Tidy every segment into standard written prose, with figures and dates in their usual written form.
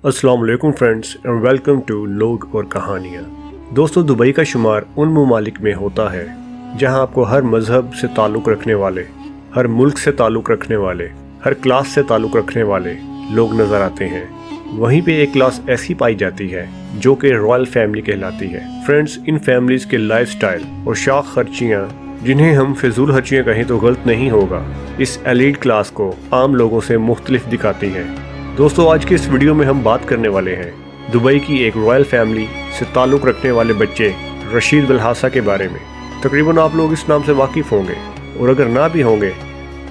अस्सलाम वालेकुम friends and welcome to लोग और कहानियाँ। दोस्तों, दुबई का शुमार उन ममालिक में होता है जहाँ आपको हर मज़हब से ताल्लुक़ रखने वाले, हर मुल्क से ताल्लुक़ रखने वाले, हर क्लास से ताल्लुक़ रखने वाले लोग नज़र आते हैं। वहीं पे एक क्लास ऐसी पाई जाती है जो कि रॉयल फैमिली कहलाती है। फ्रेंड्स, इन फैमिलीज़ के लाइफस्टाइल और शौक खर्चियाँ, जिन्हें हम फिजूल खर्चियाँ कहें तो गलत नहीं होगा, इस एलीट क्लास को आम लोगों से मुख्तलिफ दिखाती हैं। दोस्तों, आज के इस वीडियो में हम बात करने वाले हैं दुबई की एक रॉयल फैमिली से ताल्लुक़ रखने वाले बच्चे रशीद बिलहासा के बारे में। तकरीबन आप लोग इस नाम से वाकिफ़ होंगे, और अगर ना भी होंगे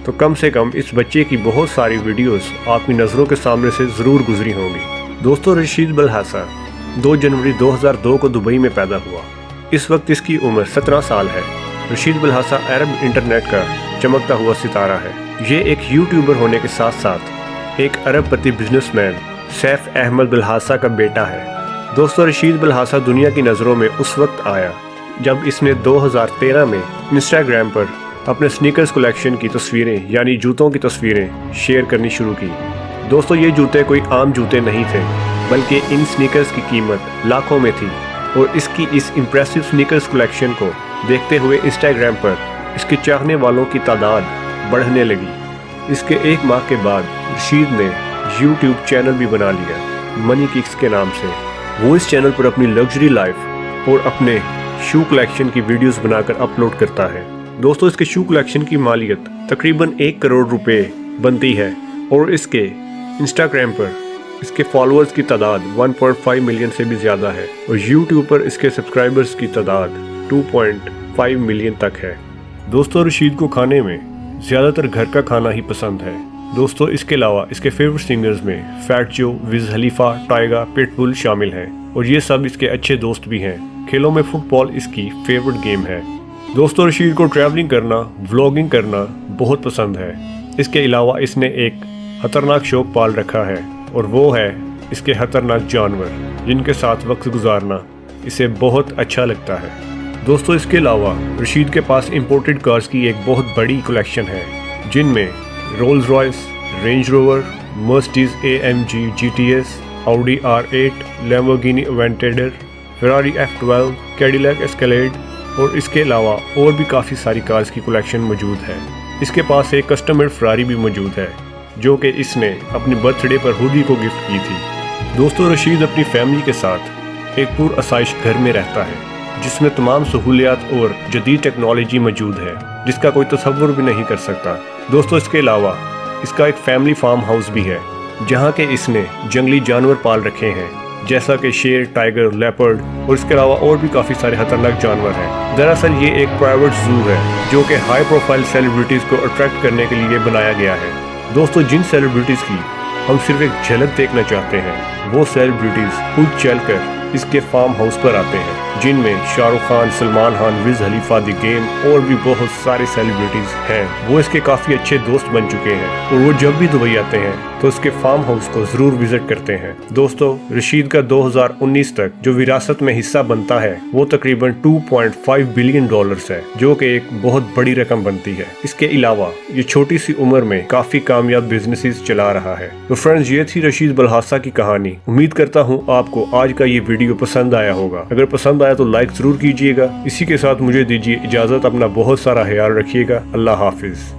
तो कम से कम इस बच्चे की बहुत सारी वीडियोस आपकी नज़रों के सामने से ज़रूर गुजरी होंगी। दोस्तों, रशीद बिलहासा 2 जनवरी 2002 को दुबई में पैदा हुआ। इस वक्त इसकी उम्र 17 साल है। रशीद बिलहासा अरब इंटरनेट का चमकता हुआ सितारा है। ये एक यूट्यूबर होने के साथ साथ एक अरबपति बिजनेसमैन सैफ अहमद बिलहासा का बेटा है। दोस्तों, रशीद बिलहासा दुनिया की नज़रों में उस वक्त आया जब इसने 2013 में इंस्टाग्राम पर अपने स्नीकर्स कलेक्शन की तस्वीरें यानी जूतों की तस्वीरें शेयर करनी शुरू की। दोस्तों, ये जूते कोई आम जूते नहीं थे, बल्कि इन स्नीकर्स की कीमत लाखों में थी। और इसकी इस इम्प्रेसिव स्नीकर्स कलेक्शन को देखते हुए इंस्टाग्राम पर इसके चाहने वालों की तादाद बढ़ने लगी। इसके 1 माह के बाद रशीद ने यूट्यूब चैनल भी बना लिया मनी किक्स के नाम से। वो इस चैनल पर अपनी लग्जरी लाइफ और अपने शू कलेक्शन की वीडियोस बनाकर अपलोड करता है। दोस्तों, इसके शू कलेक्शन की मालियत तकरीबन 1 करोड़ रुपए बनती है और इसके इंस्टाग्राम पर इसके फॉलोअर्स की तादाद 1.5 मिलियन से भी ज़्यादा है और यूट्यूब पर इसके सब्सक्राइबर्स की तादाद 2.5 मिलियन तक है। दोस्तों, रशीद को खाने में ज़्यादातर घर का खाना ही पसंद है। दोस्तों, इसके अलावा इसके फेवरेट सिंगर्स में फैट जो, विज खलीफा, टाइगा, पिटबुल शामिल हैं और ये सब इसके अच्छे दोस्त भी हैं। खेलों में फुटबॉल इसकी फेवरेट गेम है। दोस्तों, रशीद को ट्रैवलिंग करना, व्लॉगिंग करना बहुत पसंद है। इसके अलावा इसने एक खतरनाक शौक पाल रखा है और वो है इसके खतरनाक जानवर, जिनके साथ वक्त गुजारना इसे बहुत अच्छा लगता है। दोस्तों, इसके अलावा रशीद के पास इंपोर्टेड कार्स की एक बहुत बड़ी कलेक्शन है, जिनमें Rolls Royce, Range Rover, Mercedes AMG GTS, Audi R8, Lamborghini Aventador, Ferrari F12, Cadillac Escalade और इसके अलावा और भी काफ़ी सारी कार्स की कलेक्शन मौजूद है। इसके पास एक कस्टमर फेरारी भी मौजूद है जो कि इसने अपने बर्थडे पर हुडी को गिफ्ट की थी। दोस्तों, रशीद अपनी फैमिली के साथ एक पुरअसाइश घर में रहता है जिसमें तमाम सहूलियात और जदीद टेक्नोलॉजी मौजूद है जिसका कोई तसव्वुर भी नहीं कर सकता। दोस्तों, इसके अलावा इसका एक फैमिली फार्म हाउस भी है जहाँ के इसने जंगली जानवर पाल रखे हैं जैसा कि शेर, टाइगर, लेपर्ड और इसके अलावा और भी काफ़ी सारे खतरनाक जानवर हैं। दरअसल ये एक प्राइवेट जू है जो कि हाई प्रोफाइल सेलिब्रिटीज़ को अट्रैक्ट करने के लिए बनाया गया है। दोस्तों, जिन सेलिब्रिटीज़ की हम सिर्फ एक झलक देखना चाहते हैं, वो सेलिब्रिटीज़ खुद चलकर इसके फार्म हाउस पर आते हैं, जिनमें शाहरुख खान, सलमान खान, विज खलीफा, द गेम और भी बहुत सारे सेलिब्रिटीज़ हैं। वो इसके काफ़ी अच्छे दोस्त बन चुके हैं और वो जब भी दुबई आते हैं तो इसके फार्म हाउस को ज़रूर विजिट करते हैं। दोस्तों, रशीद का 2019 तक जो विरासत में हिस्सा बनता है वो तकरीबन $2.5 बिलियन है, जो कि एक बहुत बड़ी रकम बनती है। इसके अलावा ये छोटी सी उम्र में काफ़ी कामयाब बिजनेसेस चला रहा है। तो फ्रेंड्स, ये थी रशीद बिलहासा की कहानी। उम्मीद करता हूँ आपको आज का ये वीडियो पसंद आया होगा। अगर पसंद आया तो लाइक ज़रूर कीजिएगा। इसी के साथ मुझे दीजिए इजाज़त। अपना बहुत सारा ख्याल रखिएगा। अल्लाह हाफिज़।